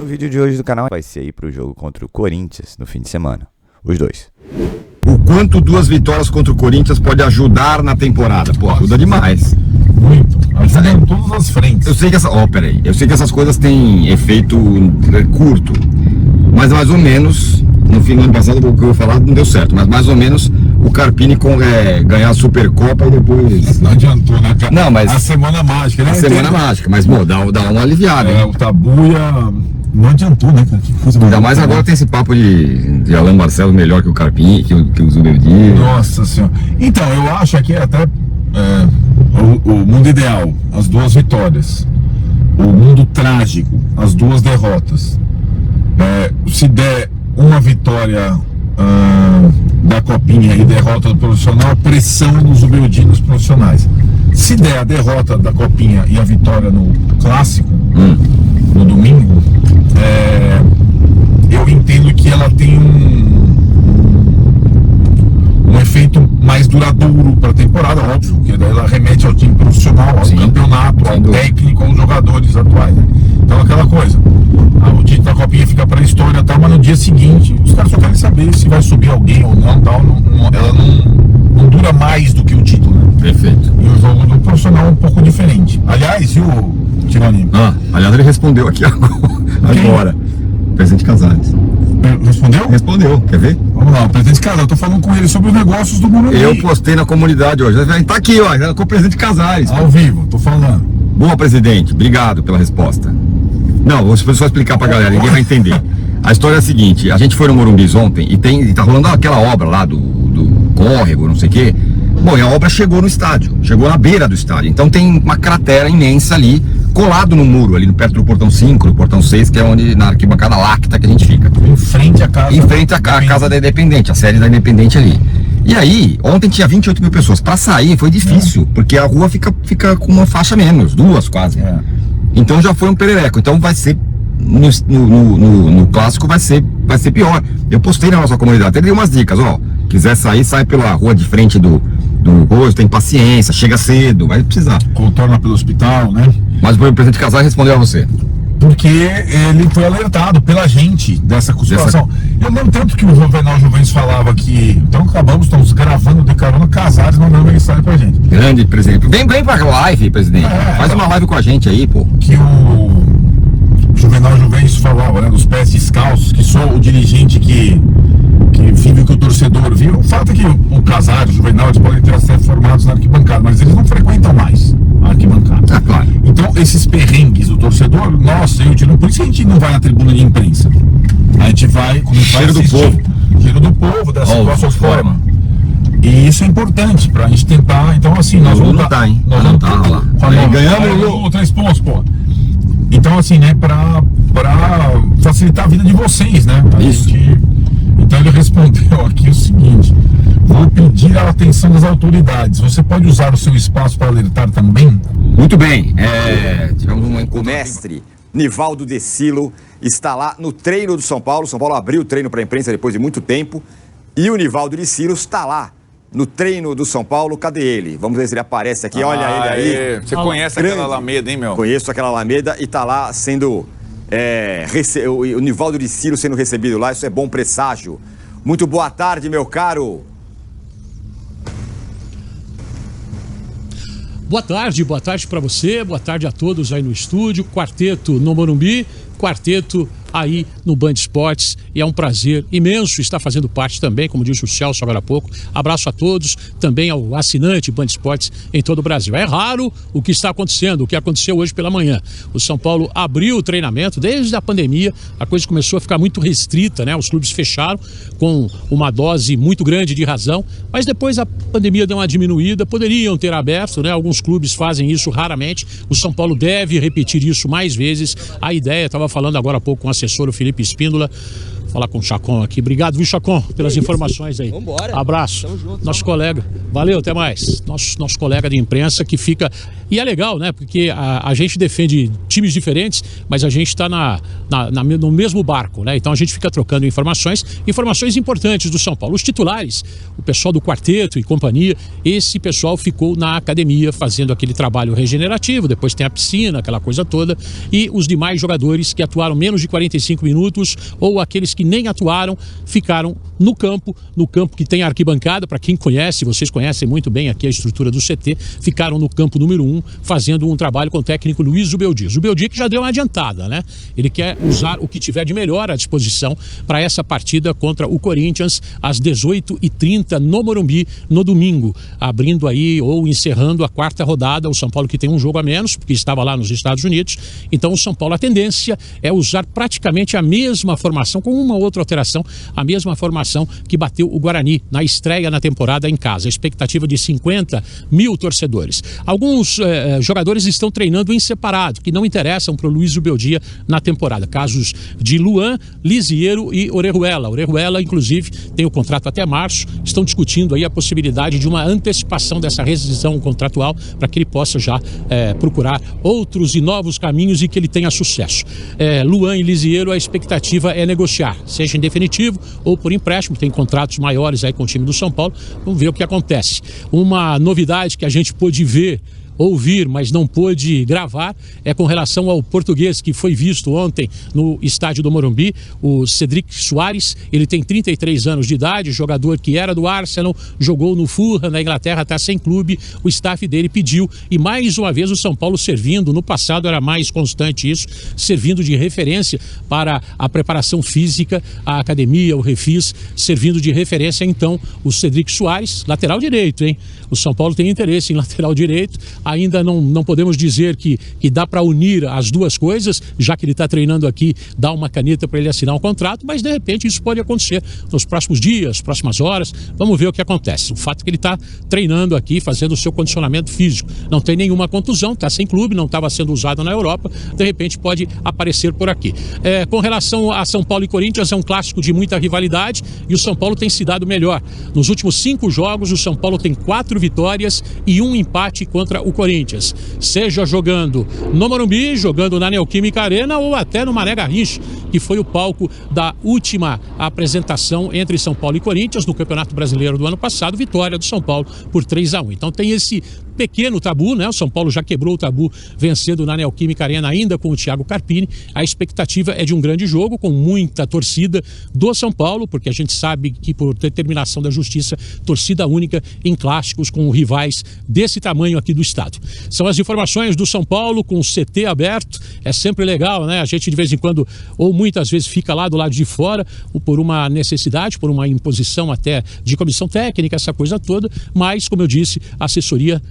vídeo de hoje do canal vai ser aí pro jogo contra o Corinthians no fim de semana. Os dois. O quanto 2 vitórias contra o Corinthians pode ajudar na temporada? Pô, ajuda demais. Muito. Ajuda em todas as frentes. Eu sei que peraí. Eu sei que essas coisas têm efeito curto. Mas mais ou menos, no fim do ano passado, o que eu ia falar não deu certo. Mas mais ou menos o Carpini ganhar a Supercopa e depois. Não adiantou, né? Não, mas. A semana mágica, né? A semana mágica, mas pô, dá uma aliviada. O Tabu não adiantou, né, cara? Que coisa. Ainda mais agora tem esse papo de Alan Marcelo melhor que o Carpini, que o Zubeldi. Nossa senhora. Então, eu acho que até o mundo ideal, as 2 vitórias. O mundo trágico, as 2 derrotas. Se der uma vitória da Copinha e derrota do profissional, pressão nos Zubeldi nos profissionais. Se der a derrota da Copinha e a vitória no Clássico, no domingo, eu entendo que ela tem um efeito mais duradouro para a temporada, óbvio, que daí ela remete ao time profissional, ao campeonato, ao técnico, aos jogadores atuais, né? Então aquela coisa, o título da Copinha fica para a história, tal, mas no dia seguinte os caras só querem saber se vai subir alguém ou não, tal, ela não dura mais do que o título, né? Perfeito. E o jogo do profissional é um pouco diferente. Aliás, e o Tironi? Aliás, ele respondeu aqui agora. Presidente Casares. Respondeu? Respondeu, quer ver? Vamos lá, o presidente Casares, eu tô falando com ele sobre os negócios do Morumbi. Eu postei na comunidade hoje. Tá aqui, ó, com o presidente Casares. Ao vivo, tô falando. Boa, presidente, obrigado pela resposta. Não, vou só explicar pra galera, ninguém vai entender. A história é a seguinte, a gente foi no Morumbi ontem e tá rolando aquela obra lá do córrego, não sei o quê. Bom, e a obra chegou no estádio, chegou na beira do estádio. Então tem uma cratera imensa ali, colado no muro, ali perto do portão 5, do portão 6, que é onde, na arquibancada Lacta que a gente fica. Em frente à casa. Em frente à casa da Independente, a sede da Independente ali. E aí, ontem tinha 28 mil pessoas. Pra sair foi difícil, porque a rua fica com uma faixa menos, 2 quase. Então já foi um perereco. Então vai ser, no clássico vai ser pior. Eu postei na nossa comunidade, até dei umas dicas, ó. Quiser sair, sai pela rua de frente do coisa, tem paciência, chega cedo, vai precisar. Contorna pelo hospital, né? Mas o presidente Casares respondeu a você. Porque ele foi alertado pela gente dessa situação. Eu lembro tanto que o Juvenal Juvenis falava que. Então estamos gravando de carona, Casares mandando mensagem pra gente. Grande presidente. Vem pra live, presidente. Faz uma live com a gente aí, pô. Que o Juvenal Juvenis falava, né? Dos pés descalços, que só o dirigente que vive o que o torcedor viu. O fato é que o Casares, o Juvenal, eles podem ter acesso formados na arquibancada, mas eles não frequentam mais a arquibancada. Claro. Então, esses perrengues do torcedor, nossa, por isso que a gente não vai na tribuna de imprensa. A gente vai, como cheiro do povo. Cheiro do povo, dessa situação forma. E isso é importante pra gente tentar. Então, assim, nós vamos lutar, hein? Nós vamos lá. Ganhamos 3 pontos, pô. Então, assim, né, pra facilitar a vida de vocês, né? Isso. Então ele respondeu aqui o seguinte: vou pedir a atenção das autoridades. Você pode usar o seu espaço para alertar também? Muito bem. Tivemos um O mestre Nivaldo De Silo está lá no treino do São Paulo. São Paulo abriu o treino para a imprensa depois de muito tempo. E o Nivaldo De Silo está lá no treino do São Paulo. Cadê ele? Vamos ver se ele aparece aqui. Olha ele aí. Você conhece aquela Alameda, hein, meu? Conheço aquela Alameda e está lá sendo... o Nivaldo De Silo sendo recebido lá, isso é bom presságio. Muito boa tarde, meu caro. Boa tarde para você, boa tarde a todos aí no estúdio, quarteto no Morumbi, quarteto aí no Band Esportes, e é um prazer imenso estar fazendo parte também, como disse o Celso agora há pouco. Abraço a todos, também ao assinante Band Esportes em todo o Brasil. É raro o que está acontecendo, o que aconteceu hoje pela manhã. O São Paulo abriu o treinamento, desde a pandemia a coisa começou a ficar muito restrita, né? Os clubes fecharam com uma dose muito grande de razão, mas depois a pandemia deu uma diminuída, poderiam ter aberto, né? Alguns clubes fazem isso raramente, o São Paulo deve repetir isso mais vezes. A ideia, estava falando agora há pouco com o assessor, o Felipe Espíndola, falar com o Chacon aqui. Obrigado, viu, Chacon, pelas informações aí. Vambora. Abraço. Tamo junto. Nosso colega. Valeu, até mais. Nosso colega de imprensa que fica... E é legal, né? Porque a gente defende times diferentes, mas a gente está no mesmo barco, né? Então a gente fica trocando informações importantes do São Paulo. Os titulares, o pessoal do quarteto e companhia, esse pessoal ficou na academia fazendo aquele trabalho regenerativo, depois tem a piscina, aquela coisa toda, e os demais jogadores que atuaram menos de 45 minutos ou aqueles que nem atuaram, ficaram no campo que tem arquibancada, para quem conhece, vocês conhecem muito bem aqui a estrutura do CT, ficaram no campo número 1, fazendo um trabalho com o técnico Luiz Zubeldia. Zubeldia que já deu uma adiantada, né? Ele quer usar o que tiver de melhor à disposição para essa partida contra o Corinthians às 18h30 no Morumbi, no domingo, abrindo aí ou encerrando a 4ª rodada, o São Paulo que tem um jogo a menos, porque estava lá nos Estados Unidos. Então o São Paulo, a tendência é usar praticamente a mesma formação, com uma outra alteração, a mesma formação que bateu o Guarani na estreia na temporada em casa. A expectativa de 50 mil torcedores. Alguns jogadores estão treinando em separado, que não interessam para o Luiz Zubeldia na temporada. Casos de Luan, Lisiero e Orejuela. Orejuela, inclusive, tem o contrato até março. Estão discutindo aí a possibilidade de uma antecipação dessa rescisão contratual para que ele possa já procurar outros e novos caminhos e que ele tenha sucesso. Luan e Lisiero, a expectativa é negociar, seja em definitivo ou por empréstimo. Tem contratos maiores aí com o time do São Paulo. Vamos ver o que acontece. Uma novidade que a gente pôde ouvir, mas não pôde gravar, é com relação ao português que foi visto ontem no estádio do Morumbi, o Cedric Soares. Ele tem 33 anos de idade, jogador que era do Arsenal, jogou no Fulham na Inglaterra, está sem clube. O staff dele pediu, e mais uma vez o São Paulo servindo, no passado era mais constante isso, servindo de referência para a preparação física, a academia, o Refis, servindo de referência então o Cedric Soares, lateral direito, hein? O São Paulo tem interesse em lateral direito. Ainda não podemos dizer que dá para unir as duas coisas, já que ele está treinando aqui, dá uma caneta para ele assinar um contrato, mas de repente isso pode acontecer nos próximos dias, próximas horas. Vamos ver o que acontece. O fato é que ele está treinando aqui, fazendo o seu condicionamento físico. Não tem nenhuma contusão, está sem clube, não estava sendo usado na Europa, de repente pode aparecer por aqui. Com relação a São Paulo e Corinthians, é um clássico de muita rivalidade e o São Paulo tem se dado melhor. Nos últimos 5 jogos, o São Paulo tem 4 vitórias e 1 empate contra o Corinthians, seja jogando no Morumbi, jogando na Neoquímica Arena ou até no Mané Garrincha, que foi o palco da última apresentação entre São Paulo e Corinthians no Campeonato Brasileiro do ano passado, vitória do São Paulo por 3-1. Então tem esse pequeno tabu, né? O São Paulo já quebrou o tabu vencendo na Neoquímica Arena ainda com o Thiago Carpini. A expectativa é de um grande jogo com muita torcida do São Paulo, porque a gente sabe que por determinação da justiça, torcida única em clássicos com rivais desse tamanho aqui do estado. São as informações do São Paulo com o CT aberto. É sempre legal, né? A gente de vez em quando ou muitas vezes fica lá do lado de fora, ou por uma necessidade, por uma imposição até de comissão técnica, essa coisa toda, mas como eu disse, a assessoria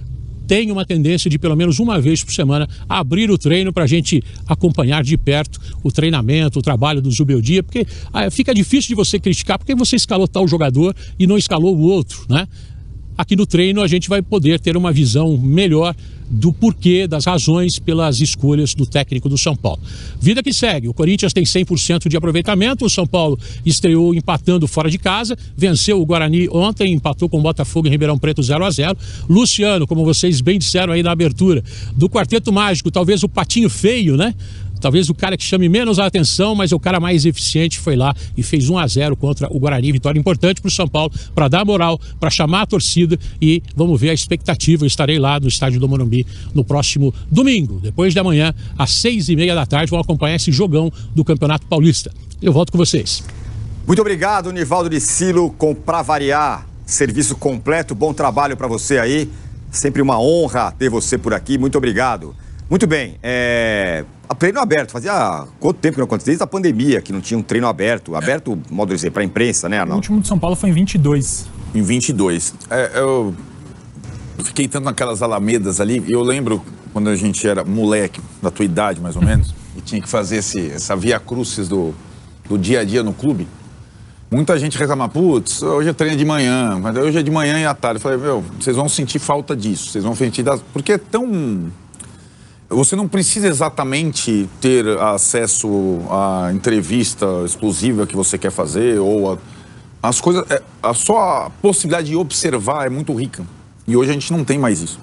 tem uma tendência de pelo menos uma vez por semana abrir o treino para a gente acompanhar de perto o treinamento, o trabalho do Zubeldia, porque fica difícil de você criticar porque você escalou tal jogador e não escalou o outro, né? Aqui no treino a gente vai poder ter uma visão melhor do porquê, das razões pelas escolhas do técnico do São Paulo. Vida que segue, o Corinthians tem 100% de aproveitamento, o São Paulo estreou empatando fora de casa, venceu o Guarani ontem, empatou com o Botafogo em Ribeirão Preto 0-0. Luciano, como vocês bem disseram aí na abertura, do Quarteto Mágico, talvez o patinho feio, né? Talvez o cara que chame menos a atenção, mas o cara mais eficiente foi lá e fez 1-0 contra o Guarani. Vitória importante para o São Paulo, para dar moral, para chamar a torcida e vamos ver a expectativa. Eu estarei lá no estádio do Morumbi no próximo domingo, depois de amanhã, às 6h30 da tarde. Vão acompanhar esse jogão do Campeonato Paulista. Eu volto com vocês. Muito obrigado, Nivaldo de Silo, com Pra Variar, serviço completo, bom trabalho para você aí. Sempre uma honra ter você por aqui. Muito obrigado. Muito bem, treino aberto, fazia quanto tempo que não acontecia? Desde a pandemia, que não tinha um treino aberto, modo de dizer, para a imprensa, né, Arnaldo? O último de São Paulo foi em 22. Em 22. Eu fiquei tanto naquelas alamedas ali, eu lembro quando a gente era moleque, da tua idade mais ou menos, e tinha que fazer essa via crucis do dia a dia no clube. Muita gente reclama, putz, hoje é treino de manhã, mas hoje é de manhã e à tarde. Eu falei, vocês vão sentir falta disso, vocês vão sentir porque é tão você não precisa exatamente ter acesso à entrevista exclusiva que você quer fazer ou as coisas. Só a possibilidade de observar é muito rica. E hoje a gente não tem mais isso.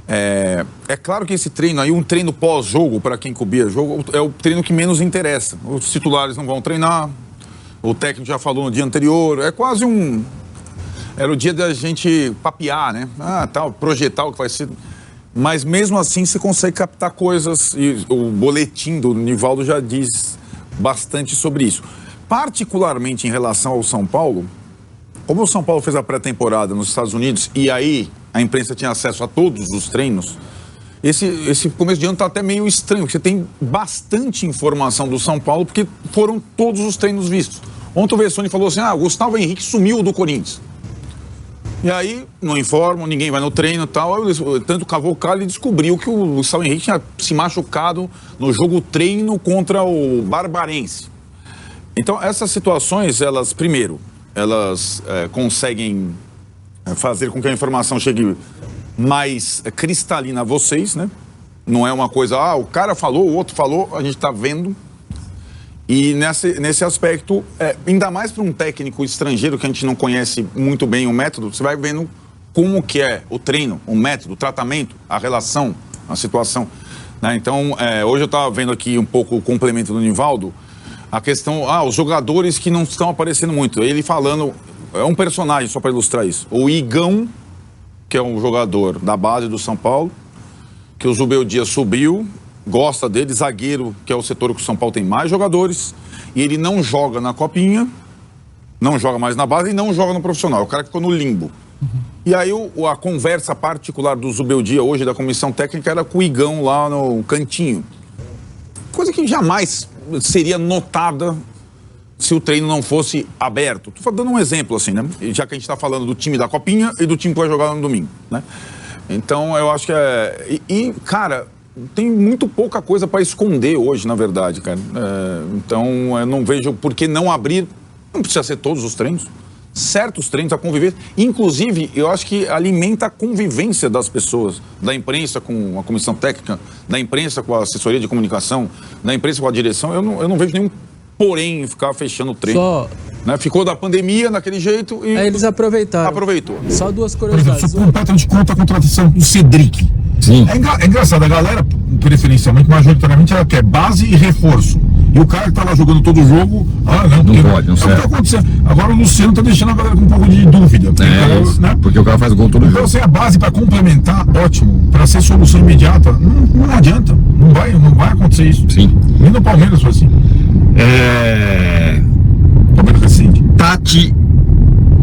É claro que esse treino aí, um treino pós-jogo, para quem cobria jogo, é o treino que menos interessa. Os titulares não vão treinar, o técnico já falou no dia anterior, é quase um... Era o dia da gente papear, né? Tal, projetar o que vai ser. Mas mesmo assim você consegue captar coisas, e o boletim do Nivaldo já diz bastante sobre isso. Particularmente em relação ao São Paulo, como o São Paulo fez a pré-temporada nos Estados Unidos e aí a imprensa tinha acesso a todos os treinos, esse começo de ano está até meio estranho, porque você tem bastante informação do São Paulo, porque foram todos os treinos vistos. Ontem o Vessone falou assim, o Gustavo Henrique sumiu do Corinthians. E aí, não informam, ninguém vai no treino e tal. Tanto Cavocali descobriu que o Gustavo Henrique tinha se machucado no jogo treino contra o Barbarense. Então, essas situações, elas conseguem fazer com que a informação chegue mais cristalina a vocês, né? Não é uma coisa, o cara falou, o outro falou, a gente está vendo. E nesse aspecto, ainda mais para um técnico estrangeiro que a gente não conhece muito bem o método, você vai vendo como que é o treino, o método, o tratamento, a relação, a situação. Né? Então, hoje eu estava vendo aqui um pouco o complemento do Nivaldo, a questão, os jogadores que não estão aparecendo muito. Ele falando, é um personagem só para ilustrar isso. O Igão, que é um jogador da base do São Paulo, que o Zubeldia subiu, gosta dele, zagueiro, que é o setor que o São Paulo tem mais jogadores, e ele não joga na copinha, não joga mais na base e não joga no profissional. O cara ficou no limbo. E aí a conversa particular do Zubeldia hoje, da comissão técnica, era com o Igão lá no cantinho. Coisa que jamais seria notada se o treino não fosse aberto. Estou dando um exemplo assim, né? Já que a gente está falando do time da copinha e do time que vai jogar no domingo, né? Então, eu acho que cara, tem muito pouca coisa para esconder hoje, na verdade, cara. Então, eu não vejo por que não abrir. Não precisa ser todos os treinos. Certos treinos a conviver. Inclusive, eu acho que alimenta a convivência das pessoas, da imprensa com a comissão técnica, da imprensa com a assessoria de comunicação, da imprensa com a direção. Eu não vejo nenhum porém em ficar fechando o treino. Né? Ficou da pandemia daquele jeito e... Aí eles aproveitaram. Aproveitou. Só duas Por exemplo, curiosidades. sou completamente contra a contratação do Cedric. Sim. É engraçado, a galera, preferencialmente, majoritariamente, ela quer base e reforço. E o cara que tá lá jogando todo o jogo, não pode, não serve. É o que tá acontecendo. Agora o Luciano tá deixando a galera com um pouco de dúvida. Porque o cara faz gol todo então, jogo. Então, a base para complementar, ótimo. Para ser solução imediata, não adianta. Não vai acontecer isso. Sim. Nem no Palmeiras foi assim. Palmeiras recente. Tati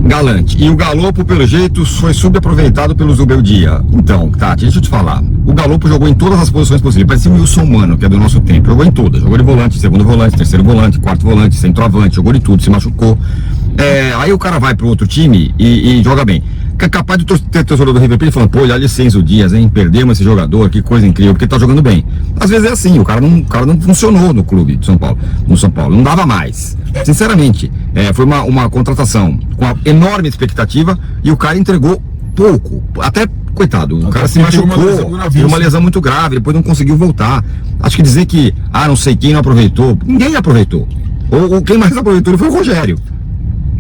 Galante. E o Galopo, pelo jeito, foi subaproveitado pelo Zubeldia. Então, Tati, deixa eu te falar. O Galopo jogou em todas as posições possíveis. Parecia o Wilson Mano, que é do nosso tempo. Jogou em todas. Jogou de volante, segundo volante, terceiro volante, quarto volante, centroavante. Jogou de tudo, se machucou. Aí o cara vai pro outro time e joga bem. Capaz de ter torcedor do River Plate falando, pô, dá licença o Dias, hein? Perdemos esse jogador, que coisa incrível, porque tá jogando bem. Às vezes é assim, o cara não funcionou no clube de São Paulo, no São Paulo, não dava mais. Sinceramente, foi uma contratação com uma enorme expectativa e o cara entregou pouco. Até, coitado, o cara se machucou, teve uma lesão muito grave, depois não conseguiu voltar. Acho que dizer que, não sei quem não aproveitou, ninguém aproveitou. Ou quem mais aproveitou foi o Rogério.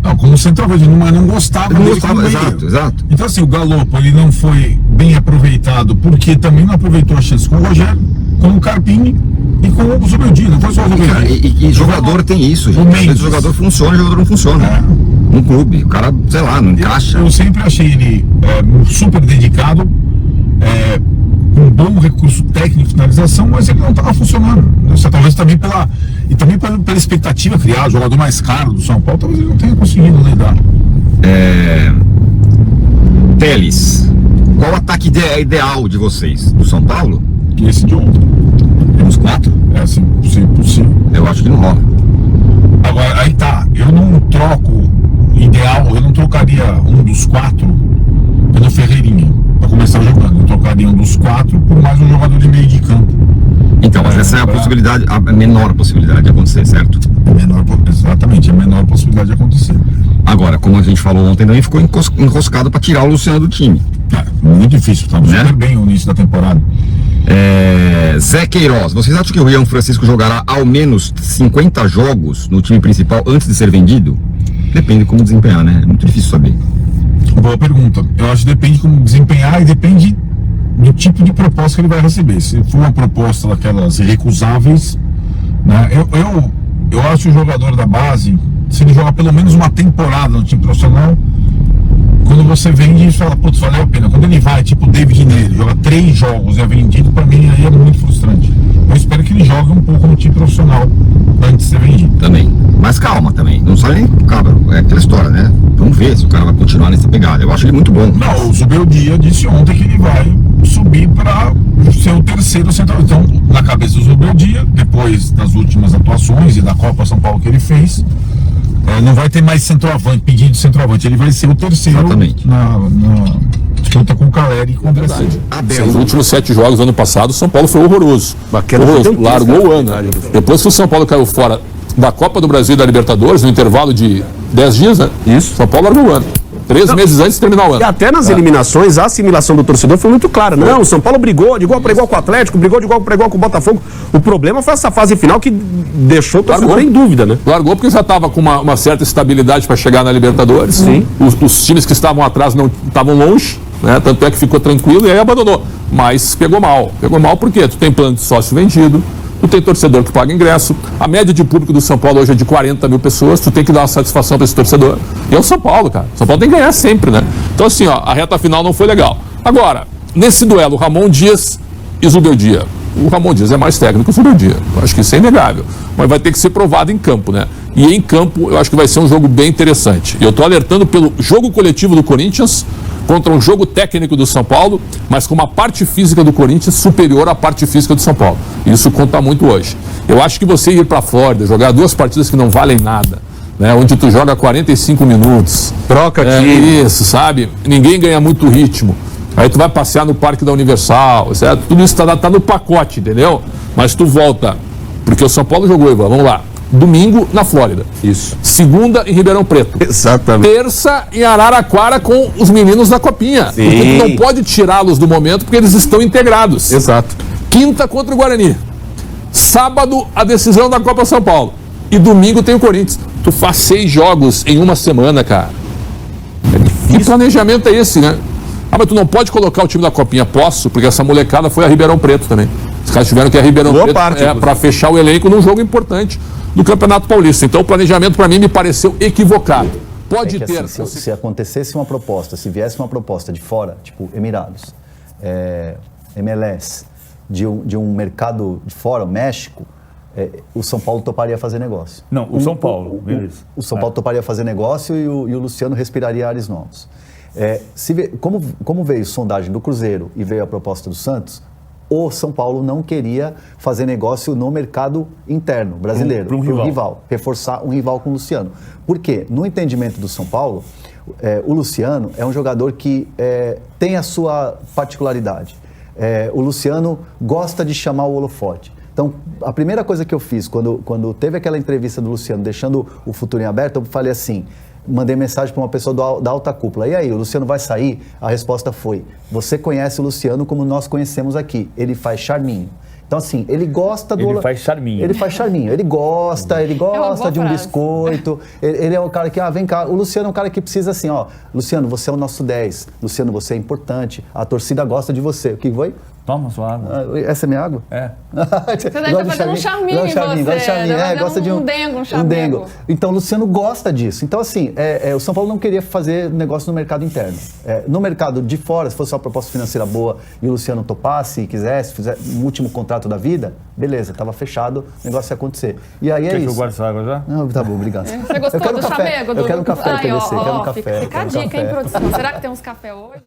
Não, como centroavante, mas não gostava dele. Exato. Então, assim, o Galopo, ele não foi bem aproveitado, porque também não aproveitou a chance com o Rogério, com o Carpini e com o Zubeldia. Não foi só o Zubeldia. E jogador tem isso, gente. Às vezes o jogador funciona, o jogador não funciona. No clube, o cara, sei lá, não encaixa. Eu sempre achei ele super dedicado, com um bom recurso técnico de finalização, mas ele não estava funcionando. Talvez também pela expectativa criada, o jogador mais caro do São Paulo, talvez ele não tenha conseguido lidar. Teles, qual ataque ideal de vocês? Do São Paulo? Esse de ontem. Temos 4? Se possível. Eu acho que não rola. Agora, aí tá, eu não trocaria um dos 4 pelo Ferreirinha, para começar jogando. Eu trocaria um dos 4 por mais um jogador de meio de campo. Então, mas essa é a possibilidade, a menor possibilidade de acontecer, certo? Exatamente, a menor possibilidade de acontecer. Agora, como a gente falou ontem, também ficou enroscado para tirar o Luciano do time. Muito difícil, estava super bem no início da temporada. Zé Queiroz, vocês acham que o Rian Francisco jogará ao menos 50 jogos no time principal antes de ser vendido? Depende de como desempenhar, né? É muito difícil saber. Boa pergunta. Eu acho que depende de como desempenhar e depende do tipo de proposta que ele vai receber. Se for uma proposta daquelas irrecusáveis, né? Eu acho que o jogador da base, se ele jogar pelo menos uma temporada no time profissional, quando você vende, isso fala, putz, valeu a pena. Quando ele vai, tipo o David Ney, joga 3 jogos e é vendido, pra mim aí é muito frustrante. Eu espero que ele jogue um pouco no time profissional antes de ser vendido. Também. Mas calma também. Não sai nem. Calma, é aquela história, né? Vamos ver se o cara vai continuar nessa pegada. Eu acho ele muito bom. Não, o Zubeldia disse ontem que ele vai subir para ser o terceiro central. Então, na cabeça do Zubeldia, depois das últimas atuações e da Copa São Paulo que ele fez, não vai ter mais centroavante, pedido de centroavante. Ele vai ser o terceiro. Exatamente. Na disputa com o Caleri e com o Dressel. Os últimos 7 jogos do ano passado, o São Paulo foi horroroso. Horroroso. Largou o ano. Depois que o São Paulo caiu fora da Copa do Brasil e da Libertadores, no intervalo de 10 dias, né? Isso. São Paulo largou o ano. 3 meses antes de terminar o ano. E até nas eliminações, a assimilação do torcedor foi muito clara. Não, o São Paulo brigou de igual para igual com o Atlético, brigou de igual para igual com o Botafogo. O problema foi essa fase final que deixou o torcedor em dúvida, né? Largou porque já estava com uma certa estabilidade para chegar na Libertadores. Sim. Os times que estavam atrás não estavam longe, né? Tanto é que ficou tranquilo e aí abandonou. Mas pegou mal. Pegou mal porque tu tem plano de sócio vendido, tu tem torcedor que paga ingresso. A média de público do São Paulo hoje é de 40 mil pessoas. Tu tem que dar uma satisfação para esse torcedor. E é o São Paulo, cara. O São Paulo tem que ganhar sempre, né? Então, assim, ó, a reta final não foi legal. Agora, nesse duelo, Ramon Dias e Zubeldia. O Ramon Dias é mais técnico que o Zubeldia. Eu acho que isso é inegável. Mas vai ter que ser provado em campo, né? E em campo, eu acho que vai ser um jogo bem interessante. E eu tô alertando pelo jogo coletivo do Corinthians contra um jogo técnico do São Paulo, mas com uma parte física do Corinthians superior à parte física do São Paulo. Isso conta muito hoje. Eu acho que você ir para a Flórida, jogar 2 partidas que não valem nada, né, onde tu joga 45 minutos. Troca aqui. Isso, sabe? Ninguém ganha muito ritmo. Aí tu vai passear no Parque da Universal, certo? Tudo isso tá no pacote, entendeu? Mas tu volta, porque o São Paulo jogou, Ivan, vamos lá. Domingo na Flórida. Isso. Segunda em Ribeirão Preto. Exatamente. Terça em Araraquara com os meninos da Copinha. Sim. Porque tu não pode tirá-los do momento porque eles estão integrados. Exato. Quinta contra o Guarani. Sábado a decisão da Copa São Paulo. E domingo tem o Corinthians. Tu faz 6 jogos em uma semana, cara. Que planejamento é esse, né? Ah, mas tu não pode colocar o time da Copinha. Posso, porque essa molecada foi a Ribeirão Preto também. Os caras tiveram que ir a Ribeirão Preto para fechar o elenco num jogo importante do Campeonato Paulista. Então o planejamento para mim me pareceu equivocado. Pode ter. Assim, se acontecesse uma proposta, se viesse uma proposta de fora, tipo Emirados, MLS, de um mercado de fora, o México, o São Paulo toparia fazer negócio. Não, o São Paulo, beleza. O São Paulo toparia fazer negócio e o Luciano respiraria ares novos. Como veio sondagem do Cruzeiro e veio a proposta do Santos, o São Paulo não queria fazer negócio no mercado interno brasileiro, para um rival. Reforçar um rival com o Luciano. Por quê? No entendimento do São Paulo, o Luciano é um jogador que tem a sua particularidade. O Luciano gosta de chamar o holofote. Então, a primeira coisa que eu fiz quando teve aquela entrevista do Luciano, deixando o futuro em aberto, eu falei assim, mandei mensagem para uma pessoa da alta cúpula. E aí, o Luciano vai sair? A resposta foi, você conhece o Luciano como nós conhecemos aqui. Ele faz charminho. Então, assim, ele gosta do... Ele faz charminho. Ele faz charminho. Ele gosta de um biscoito. Ele é o cara que, vem cá. O Luciano é um cara que precisa assim, Luciano, você é o nosso 10. Luciano, você é importante. A torcida gosta de você. O que foi? Toma sua água. Essa é minha água? É. Você deve estar fazendo um charminho em você. Gosta de um dengo, um dengo. Então, o Luciano gosta disso. Então, assim, o São Paulo não queria fazer negócio no mercado interno. No mercado de fora, se fosse uma proposta financeira boa e o Luciano topasse e quisesse, fizer um último contrato da vida, beleza, estava fechado, o negócio ia acontecer. E aí Quer que eu guarde essa água já? Não, tá bom, obrigado. Você gostou do chamego? Eu quero um café, PVC, quero um café. Fica a dica, hein, produção? Será que tem uns café hoje?